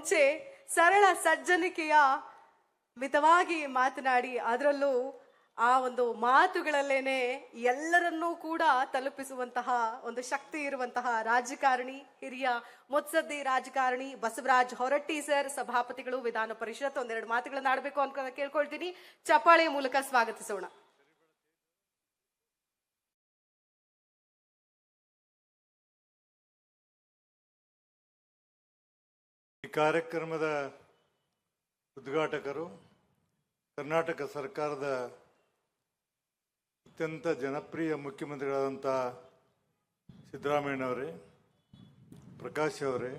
ಮುಂಚೆ ಸರಳ ಸಜ್ಜನಿಕೆಯ ಮಿತವಾಗಿ ಮಾತನಾಡಿ ಅದರಲ್ಲೂ ಆ ಒಂದು ಮಾತುಗಳಲ್ಲೇನೆ ಎಲ್ಲರನ್ನೂ ಕೂಡ ತಲುಪಿಸುವಂತಹ ಒಂದು ಶಕ್ತಿ ಇರುವಂತಹ ರಾಜಕಾರಣಿ, ಹಿರಿಯ ಮುತ್ಸದ್ದಿ ರಾಜಕಾರಣಿ ಬಸವರಾಜ್ ಹೊರಟ್ಟಿ ಸರ್, ಸಭಾಪತಿಗಳು ವಿಧಾನ ಪರಿಷತ್, ಒಂದೆರಡು ಮಾತುಗಳನ್ನ ಆಡಬೇಕು ಅಂತ ಕೇಳ್ಕೊಳ್ತೀನಿ. ಚಪ್ಪಾಳೆಯ ಮೂಲಕ ಸ್ವಾಗತಿಸೋಣ. ಈ ಕಾರ್ಯಕ್ರಮದ ಉದ್ಘಾಟಕರು ಕರ್ನಾಟಕ ಸರ್ಕಾರದ ಅತ್ಯಂತ ಜನಪ್ರಿಯ ಮುಖ್ಯಮಂತ್ರಿಗಳಾದಂಥ ಸಿದ್ದರಾಮಯ್ಯನವರೇ, ಪ್ರಕಾಶ್ ಅವರೇ,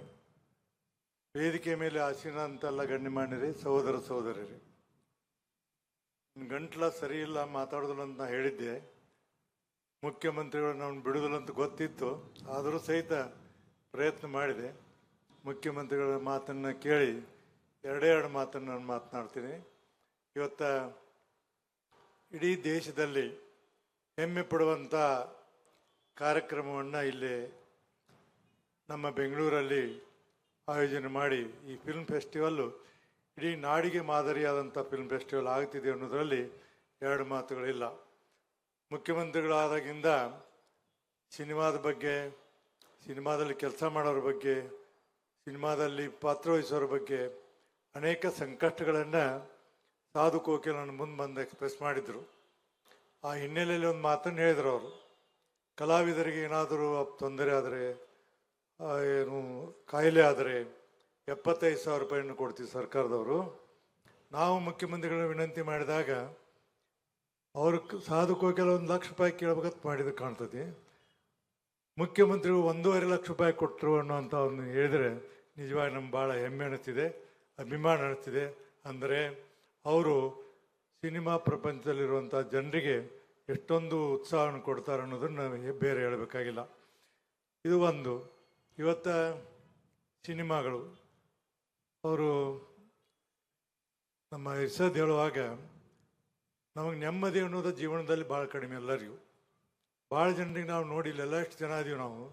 ವೇದಿಕೆ ಮೇಲೆ ಆಸೀನಂತೆಲ್ಲ ಗಣ್ಯಮಾನ್ಯರೇ, ಸಹೋದರ ಸಹೋದರರೇ, ಗಂಟ್ಲ ಸರಿ ಇಲ್ಲ ಮಾತಾಡೋದಿಲ್ಲ ಅಂತ ಹೇಳಿದ್ದೆ. ಮುಖ್ಯಮಂತ್ರಿಗಳು ನಾವು ಬಿಡುದಿಲ್ಲ ಅಂತ ಗೊತ್ತಿತ್ತು, ಆದರೂ ಸಹಿತ ಪ್ರಯತ್ನ ಮಾಡಿದೆ. ಮುಖ್ಯಮಂತ್ರಿಗಳ ಮಾತನ್ನು ಕೇಳಿ ಎರಡೆರಡು ಮಾತನ್ನು ನಾನು ಮಾತನಾಡ್ತೀನಿ. ಇವತ್ತ ಇಡೀ ದೇಶದಲ್ಲಿ ಹೆಮ್ಮೆ ಪಡುವಂಥ ಕಾರ್ಯಕ್ರಮವನ್ನು ಇಲ್ಲಿ ನಮ್ಮ ಬೆಂಗಳೂರಲ್ಲಿ ಆಯೋಜನೆ ಮಾಡಿ ಈ ಫಿಲ್ಮ್ ಫೆಸ್ಟಿವಲ್ಲು ಇಡೀ ನಾಡಿಗೆ ಮಾದರಿಯಾದಂಥ ಫಿಲ್ಮ್ ಫೆಸ್ಟಿವಲ್ ಆಗ್ತಿದೆ ಅನ್ನೋದರಲ್ಲಿ ಎರಡು ಮಾತುಗಳಿಲ್ಲ. ಮುಖ್ಯಮಂತ್ರಿಗಳಾದಾಗಿಂದ ಸಿನಿಮಾದ ಬಗ್ಗೆ, ಸಿನಿಮಾದಲ್ಲಿ ಕೆಲಸ ಮಾಡೋರ ಬಗ್ಗೆ, ಸಿನಿಮಾದಲ್ಲಿ ಪಾತ್ರವಹಿಸೋರ ಬಗ್ಗೆ ಅನೇಕ ಸಂಕಷ್ಟಗಳನ್ನು ಸಾಧು ಕೋಕಿಲ್ ನನ್ನ ಮುಂದೆ ಬಂದು ಎಕ್ಸ್ಪ್ರೆಸ್ ಮಾಡಿದರು. ಆ ಹಿನ್ನೆಲೆಯಲ್ಲಿ ಒಂದು ಮಾತನ್ನು ಹೇಳಿದರು ಅವರು, ಕಲಾವಿದರಿಗೆ ಏನಾದರೂ ತೊಂದರೆ ಆದರೆ, ಏನು ಕಾಯಿಲೆ ಆದರೆ 75,000 ರೂಪಾಯಿಯನ್ನು ಕೊಡ್ತೀವಿ ಸರ್ಕಾರದವರು. ನಾವು ಮುಖ್ಯಮಂತ್ರಿಗಳನ್ನ ವಿನಂತಿ ಮಾಡಿದಾಗ ಅವರು ಸಾಧು ಕೋಕಿಲ್ 1 ಲಕ್ಷ ರೂಪಾಯಿ ಕೇಳಬೇಕಂತ ಮಾಡಿದ್ರು ಕಾಣ್ತದೆ. ಮುಖ್ಯಮಂತ್ರಿಗಳು 1.5 ಲಕ್ಷ ರೂಪಾಯಿ ಕೊಟ್ಟರು ಅನ್ನೋಂಥ ಅವ್ನು ಹೇಳಿದರೆ ನಿಜವಾಗಿ ನಮ್ಗೆ ಭಾಳ ಹೆಮ್ಮೆ ಅನ್ನಿಸ್ತಿದೆ, ಅಭಿಮಾನ ಅನ್ನಿಸ್ತಿದೆ. ಅಂದರೆ ಅವರು ಸಿನಿಮಾ ಪ್ರಪಂಚದಲ್ಲಿರುವಂಥ ಜನರಿಗೆ ಎಷ್ಟೊಂದು ಉತ್ಸಾಹವನ್ನು ಕೊಡ್ತಾರೆ ಅನ್ನೋದನ್ನು ಬೇರೆ ಹೇಳಬೇಕಾಗಿಲ್ಲ. ಇದು ಒಂದು. ಇವತ್ತ ಸಿನಿಮಾಗಳು ಅವರು ನಮ್ಮ ಇರ್ಸದ್ ಹೇಳುವಾಗ ನಮಗೆ ನೆಮ್ಮದಿ ಅನ್ನೋದು ಜೀವನದಲ್ಲಿ ಭಾಳ ಕಡಿಮೆ. ಎಲ್ಲರಿಗೂ ಭಾಳ ಜನರಿಗೆ ನಾವು ನೋಡಿಲ್ಲ, ಎಷ್ಟು ಜನ ಇದೀವಿ ನಾವು,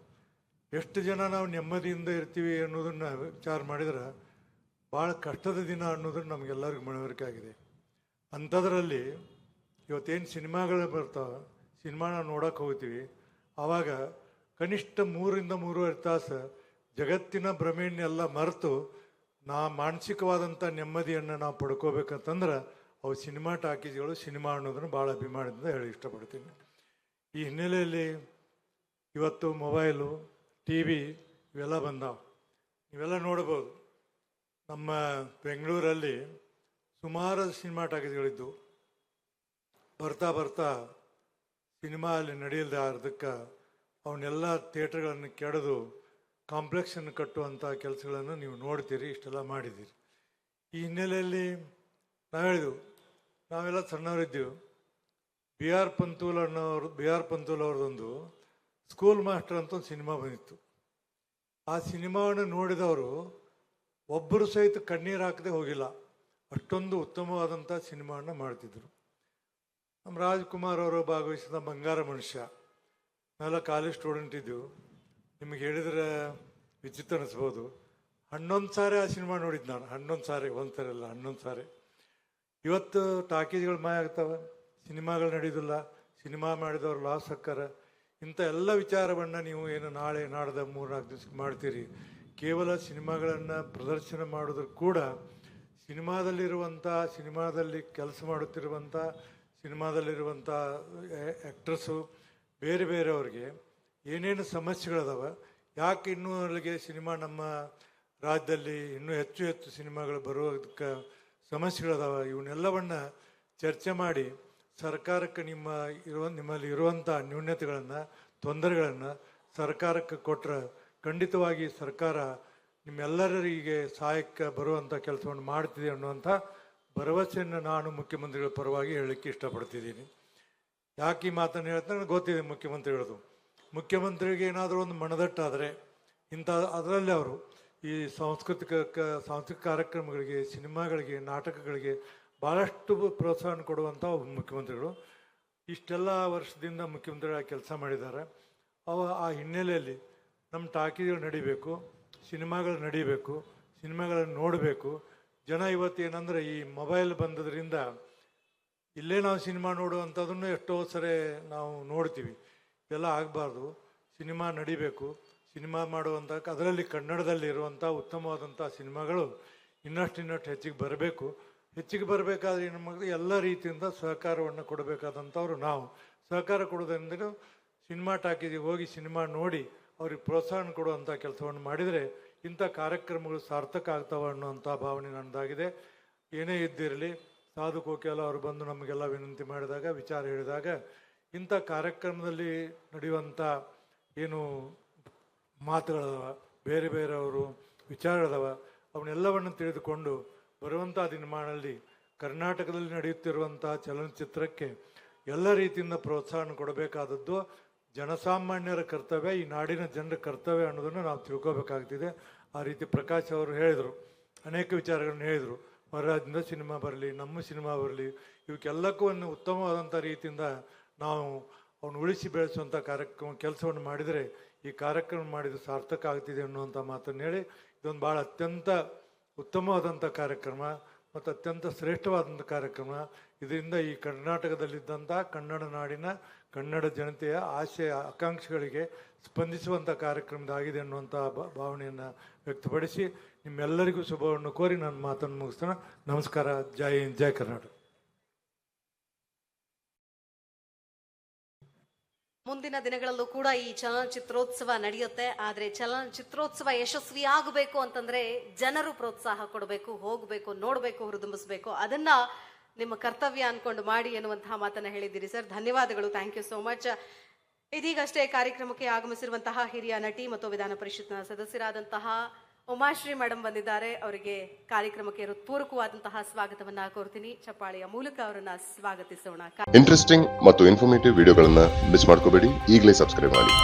ಎಷ್ಟು ಜನ ನಾವು ನೆಮ್ಮದಿಯಿಂದ ಇರ್ತೀವಿ ಅನ್ನೋದನ್ನು ವಿಚಾರ ಮಾಡಿದ್ರೆ ಭಾಳ ಕಷ್ಟದ ದಿನ ಅನ್ನೋದನ್ನು ನಮಗೆಲ್ಲರಿಗೂ ಮನವರಿಕೆ ಆಗಿದೆ. ಅಂಥದ್ರಲ್ಲಿ ಇವತ್ತೇನು ಸಿನಿಮಾಗಳು ಬರ್ತಾವೆ, ಸಿನಿಮಾ ನಾವು ನೋಡೋಕೆ ಹೋಗ್ತೀವಿ, ಆವಾಗ ಕನಿಷ್ಠ 3ರಿಂದ 3.5 ತಾಸು ಜಗತ್ತಿನ ಭ್ರಮೆಯನ್ನೆಲ್ಲ ಮರೆತು ಮಾನಸಿಕವಾದಂಥ ನೆಮ್ಮದಿಯನ್ನು ನಾವು ಪಡ್ಕೋಬೇಕಂತಂದ್ರೆ ಅವು ಸಿನಿಮಾ ಟಾಕೀಸ್ಗಳು, ಸಿನಿಮಾ ಅನ್ನೋದನ್ನು ಭಾಳ ಅಭಿಮಾನದಿಂದ ಹೇಳಿ ಇಷ್ಟಪಡ್ತೀನಿ. ಈ ಹಿನ್ನೆಲೆಯಲ್ಲಿ ಇವತ್ತು ಮೊಬೈಲು, ಟಿ ವಿ ಇವೆಲ್ಲ ಬಂದಾವೆ. ಇವೆಲ್ಲ ನೋಡ್ಬೋದು. ನಮ್ಮ ಬೆಂಗಳೂರಲ್ಲಿ ಸುಮಾರು ಸಿನಿಮಾ ಟಾಕೀಸ್ಗಳಿದ್ದು ಬರ್ತಾ ಬರ್ತಾ ಸಿನಿಮಾ ಅಲ್ಲಿ ನಡೆಯಲ್ದೆ ಅರ್ಧಕ್ಕೆ ಅವನ್ನೆಲ್ಲ ಥಿಯೇಟ್ರ್ಗಳನ್ನು ಕೆಡೆದು ಕಾಂಪ್ಲೆಕ್ಸನ್ನು ಕಟ್ಟುವಂಥ ಕೆಲಸಗಳನ್ನು ನೀವು ನೋಡ್ತೀರಿ, ಇಷ್ಟೆಲ್ಲ ಮಾಡಿದ್ದೀರಿ. ಈ ಹಿನ್ನೆಲೆಯಲ್ಲಿ ನಾವು ಹೇಳಿದೆವು, ನಾವೆಲ್ಲ ಸಣ್ಣವರಿದ್ದೀವಿ. ಬಿ ಆರ್ ಪಂತೂಲ್ ಅವ್ರದ್ದೊಂದು ಸ್ಕೂಲ್ ಮಾಸ್ಟರ್ ಅಂತ ಒಂದು ಸಿನಿಮಾ ಬಂದಿತ್ತು. ಆ ಸಿನಿಮಾವನ್ನು ನೋಡಿದವರು ಒಬ್ಬರು ಸಹಿತ ಕಣ್ಣೀರು ಹಾಕದೆ ಹೋಗಿಲ್ಲ, ಅಷ್ಟೊಂದು ಉತ್ತಮವಾದಂಥ ಸಿನಿಮಾವನ್ನು ಮಾಡ್ತಿದ್ರು. ನಮ್ಮ ರಾಜ್ಕುಮಾರ್ ಅವರು ಭಾಗವಹಿಸಿದ ಬಂಗಾರ ಮನುಷ್ಯ, ನಾವೆಲ್ಲ ಕಾಲೇಜ್ ಸ್ಟೂಡೆಂಟ್ ಇದ್ದೆವು. ನಿಮಗೆ ಹೇಳಿದರೆ ವಿಚಿತ್ರ ಅನಿಸ್ಬೋದು. 11 ಸಾರಿ ಆ ಸಿನಿಮಾ ನೋಡಿದ್ದು ನಾನು. 11 ಸಾರಿ, ಒಂದು ಸಾರಿ ಅಲ್ಲ, 11 ಸಾರಿ. ಇವತ್ತು ಟಾಕೀಸ್ಗಳು ಮಾಯ ಆಗ್ತವೆ, ಸಿನಿಮಾಗಳು ನಡೆಯೋದಿಲ್ಲ, ಸಿನಿಮಾ ಮಾಡಿದವ್ರು ಲಾಸ್ ಹಾಕ್ಕಾರ. ಇಂಥ ಎಲ್ಲ ವಿಚಾರವನ್ನು ನೀವು ಏನು ನಾಳೆ ನಾಡ್ದ 3-4 ದಿವಸಕ್ಕೆ ಮಾಡ್ತೀರಿ. ಕೇವಲ ಸಿನಿಮಾಗಳನ್ನು ಪ್ರದರ್ಶನ ಮಾಡೋದ್ರ ಕೂಡ ಸಿನಿಮಾದಲ್ಲಿರುವಂಥ, ಸಿನಿಮಾದಲ್ಲಿ ಕೆಲಸ ಮಾಡುತ್ತಿರುವಂಥ, ಸಿನಿಮಾದಲ್ಲಿರುವಂಥ ಆ್ಯಕ್ಟ್ರಸ್ಸು ಬೇರೆ ಬೇರೆಯವ್ರಿಗೆ ಏನೇನು ಸಮಸ್ಯೆಗಳದಾವೆ, ಯಾಕೆ ಇನ್ನೂ ಅಲ್ಲಿಗೆ ಸಿನಿಮಾ ನಮ್ಮ ರಾಜ್ಯದಲ್ಲಿ ಇನ್ನೂ ಹೆಚ್ಚು ಹೆಚ್ಚು ಸಿನಿಮಾಗಳು ಬರೋದಕ್ಕೆ ಸಮಸ್ಯೆಗಳದಾವೆ, ಇವನ್ನೆಲ್ಲವನ್ನು ಚರ್ಚೆ ಮಾಡಿ ಸರ್ಕಾರಕ್ಕೆ ನಿಮ್ಮಲ್ಲಿ ಇರುವಂಥ ನ್ಯೂನತೆಗಳನ್ನು, ತೊಂದರೆಗಳನ್ನು ಸರ್ಕಾರಕ್ಕೆ ಕೊಟ್ಟರೆ ಖಂಡಿತವಾಗಿ ಸರ್ಕಾರ ನಿಮ್ಮೆಲ್ಲರಿಗೆ ಸಹಾಯಕ್ಕೆ ಬರುವಂಥ ಕೆಲಸವನ್ನು ಮಾಡ್ತಿದೆ ಅನ್ನುವಂಥ ಭರವಸೆಯನ್ನು ನಾನು ಮುಖ್ಯಮಂತ್ರಿಗಳ ಪರವಾಗಿ ಹೇಳಲಿಕ್ಕೆ ಇಷ್ಟಪಡ್ತಿದ್ದೀನಿ. ಯಾಕೆ ಈ ಮಾತನ್ನು ಹೇಳ್ತಾ ನನಗೆ ಗೊತ್ತಿದೆ ಮುಖ್ಯಮಂತ್ರಿಗಳದು. ಮುಖ್ಯಮಂತ್ರಿಗೆ ಏನಾದರೂ ಒಂದು ಮನದಟ್ಟಾದರೆ ಇಂಥ ಅದರಲ್ಲಿ ಅವರು ಈ ಸಾಂಸ್ಕೃತಿಕ ಕಾರ್ಯಕ್ರಮಗಳಿಗೆ, ಸಿನಿಮಾಗಳಿಗೆ, ನಾಟಕಗಳಿಗೆ ಭಾಳಷ್ಟು ಪ್ರೋತ್ಸಾಹ ಕೊಡುವಂಥ ಮುಖ್ಯಮಂತ್ರಿಗಳು. ಇಷ್ಟೆಲ್ಲ ವರ್ಷದಿಂದ ಮುಖ್ಯಮಂತ್ರಿಗಳ ಕೆಲಸ ಮಾಡಿದ್ದಾರೆ. ಆ ಹಿನ್ನೆಲೆಯಲ್ಲಿ ನಮ್ಮ ಟಾಕೀಸ್ಗಳು ನಡಿಬೇಕು, ಸಿನಿಮಾಗಳು ನಡಿಬೇಕು. ಸಿನಿಮಾಗಳನ್ನು ನೋಡಬೇಕು. ಜನ ಇವತ್ತೇನಂದ್ರೆ ಈ ಮೊಬೈಲ್ ಬಂದದ್ರಿಂದ ಇಲ್ಲೇ ನಾವು ಸಿನಿಮಾ ನೋಡುವಂಥದ್ದನ್ನು ಎಷ್ಟೋ ಸರಿ ನಾವು ನೋಡ್ತೀವಿ. ಇದೆಲ್ಲ ಆಗಬಾರ್ದು. ಸಿನಿಮಾ ನಡಿಬೇಕು. ಸಿನಿಮಾ ಮಾಡುವಂಥ ಅದರಲ್ಲಿ ಕನ್ನಡದಲ್ಲಿ ಇರುವಂಥ ಉತ್ತಮವಾದಂಥ ಸಿನಿಮಾಗಳು ಇನ್ನಷ್ಟು ಹೆಚ್ಚಿಗೆ ಬರಬೇಕು. ಹೆಚ್ಚಿಗೆ ಬರಬೇಕಾದ್ರೆ ನಮಗೆ ಎಲ್ಲ ರೀತಿಯಿಂದ ಸಹಕಾರವನ್ನು ಕೊಡಬೇಕಾದಂಥವ್ರು ನಾವು. ಸಹಕಾರ ಕೊಡೋದ್ರಿಂದ ಸಿನಿಮಾ ಟಾಕೀಸಿಗೆ ಹೋಗಿ ಸಿನಿಮಾ ನೋಡಿ ಅವ್ರಿಗೆ ಪ್ರೋತ್ಸಾಹ ಕೊಡುವಂಥ ಕೆಲಸವನ್ನು ಮಾಡಿದರೆ ಇಂಥ ಕಾರ್ಯಕ್ರಮಗಳು ಸಾರ್ಥಕ ಆಗ್ತವೆ ಅನ್ನುವಂಥ ಭಾವನೆ ನನ್ನದಾಗಿದೆ. ಏನೇ ಇದ್ದಿರಲಿ, ಸಾಧು ಕೋಕಿಲ ಅವರು ಬಂದು ನಮಗೆಲ್ಲ ವಿನಂತಿ ಮಾಡಿದಾಗ, ವಿಚಾರ ಹೇಳಿದಾಗ, ಇಂಥ ಕಾರ್ಯಕ್ರಮದಲ್ಲಿ ನಡೆಯುವಂಥ ಏನು ಮಾತುಗಳದವ, ಬೇರೆ ಬೇರೆಯವರು ವಿಚಾರಗಳದವ, ಅವನ್ನೆಲ್ಲವನ್ನು ತಿಳಿದುಕೊಂಡು ಬರುವಂಥ ದಿನಮಾನದಲ್ಲಿ ಕರ್ನಾಟಕದಲ್ಲಿ ನಡೆಯುತ್ತಿರುವಂಥ ಚಲನಚಿತ್ರಕ್ಕೆ ಎಲ್ಲ ರೀತಿಯಿಂದ ಪ್ರೋತ್ಸಾಹ ಕೊಡಬೇಕಾದದ್ದು ಜನಸಾಮಾನ್ಯರ ಕರ್ತವ್ಯ, ಈ ನಾಡಿನ ಜನರ ಕರ್ತವ್ಯ ಅನ್ನೋದನ್ನು ನಾವು ತಿಳ್ಕೋಬೇಕಾಗ್ತಿದೆ. ಆ ರೀತಿ ಪ್ರಕಾಶ್ ಅವರು ಹೇಳಿದರು, ಅನೇಕ ವಿಚಾರಗಳನ್ನು ಹೇಳಿದರು. ಹೊರರಾಜ್ಯದಿಂದ ಸಿನಿಮಾ ಬರಲಿ, ನಮ್ಮ ಸಿನಿಮಾ ಬರಲಿ, ಇವಕ್ಕೆಲ್ಲಕ್ಕೂ ಒಂದು ಉತ್ತಮವಾದಂಥ ರೀತಿಯಿಂದ ನಾವು ಅವನು ಉಳಿಸಿ ಬೆಳೆಸುವಂಥ ಕೆಲಸವನ್ನು ಮಾಡಿದರೆ ಈ ಕಾರ್ಯಕ್ರಮ ಮಾಡಿದ ಸಾರ್ಥಕ ಆಗ್ತಿದೆ ಅನ್ನುವಂಥ ಮಾತನ್ನು ಹೇಳಿ, ಇದೊಂದು ಭಾಳ ಅತ್ಯಂತ ಉತ್ತಮವಾದಂಥ ಕಾರ್ಯಕ್ರಮ ಮತ್ತು ಅತ್ಯಂತ ಶ್ರೇಷ್ಠವಾದಂಥ ಕಾರ್ಯಕ್ರಮ. ಇದರಿಂದ ಈ ಕರ್ನಾಟಕದಲ್ಲಿದ್ದಂಥ ಕನ್ನಡ ನಾಡಿನ ಕನ್ನಡ ಜನತೆಯ ಆಶಯ ಆಕಾಂಕ್ಷೆಗಳಿಗೆ ಸ್ಪಂದಿಸುವಂಥ ಕಾರ್ಯಕ್ರಮದಾಗಿದೆ ಅನ್ನುವಂಥ ಭಾವನೆಯನ್ನು ವ್ಯಕ್ತಪಡಿಸಿ ನಿಮ್ಮೆಲ್ಲರಿಗೂ ಶುಭವನ್ನು ಕೋರಿ ನನ್ನ ಮಾತನ್ನು ಮುಗಿಸ್ತೇನೆ. ನಮಸ್ಕಾರ. ಜೈ ಹಿಂದ್, ಜೈ ಕರ್ನಾಟಕ. ಮುಂದಿನ ದಿನಗಳಲ್ಲೂ ಕೂಡ ಈ ಚಲನಚಿತ್ರೋತ್ಸವ ನಡೆಯುತ್ತೆ. ಆದರೆ ಚಲನಚಿತ್ರೋತ್ಸವ ಯಶಸ್ವಿಯಾಗಬೇಕು ಅಂತಂದ್ರೆ ಜನರು ಪ್ರೋತ್ಸಾಹ ಕೊಡಬೇಕು, ಹೋಗಬೇಕು, ನೋಡಬೇಕು, ಹುರಿದುಂಬಿಸ್ಬೇಕು. ಅದನ್ನ ನಿಮ್ಮ ಕರ್ತವ್ಯ ಅನ್ಕೊಂಡು ಮಾಡಿ ಎನ್ನುವಂತಹ ಮಾತನ್ನ ಹೇಳಿದ್ದೀರಿ ಸರ್. ಧನ್ಯವಾದಗಳು. Thank you so much. ಇದೀಗಷ್ಟೇ ಕಾರ್ಯಕ್ರಮಕ್ಕೆ ಆಗಮಿಸಿರುವಂತಹ ಹಿರಿಯ ನಟಿ ಮತ್ತು ವಿಧಾನ ಪರಿಷತ್ನ ಸದಸ್ಯರಾದಂತಹ ಉಮಾಶ್ರೀ ಮೇಡಮ್ ಬಂದಿದ್ದಾರೆ. ಅವರಿಗೆ ಕಾರ್ಯಕ್ರಮಕ್ಕೆ ಹೃತ್ಪೂರ್ವಕವಾದಂತಹ ಸ್ವಾಗತವನ್ನ ಕೋರ್ತೀನಿ. ಚಪ್ಪಾಳೆಯ ಮೂಲಕ ಅವರನ್ನ ಸ್ವಾಗತಿಸೋಣ. ಇಂಟ್ರೆಸ್ಟಿಂಗ್ ಮತ್ತು ಇನ್ಫಾರ್ಮೇಟಿವ್ ವಿಡಿಯೋಗಳನ್ನ ಮಿಸ್ ಮಾಡ್ಕೋಬೇಡಿ. ಈಗಲೇ ಸಬ್ಸ್ಕ್ರೈಬ್ ಮಾಡಿ.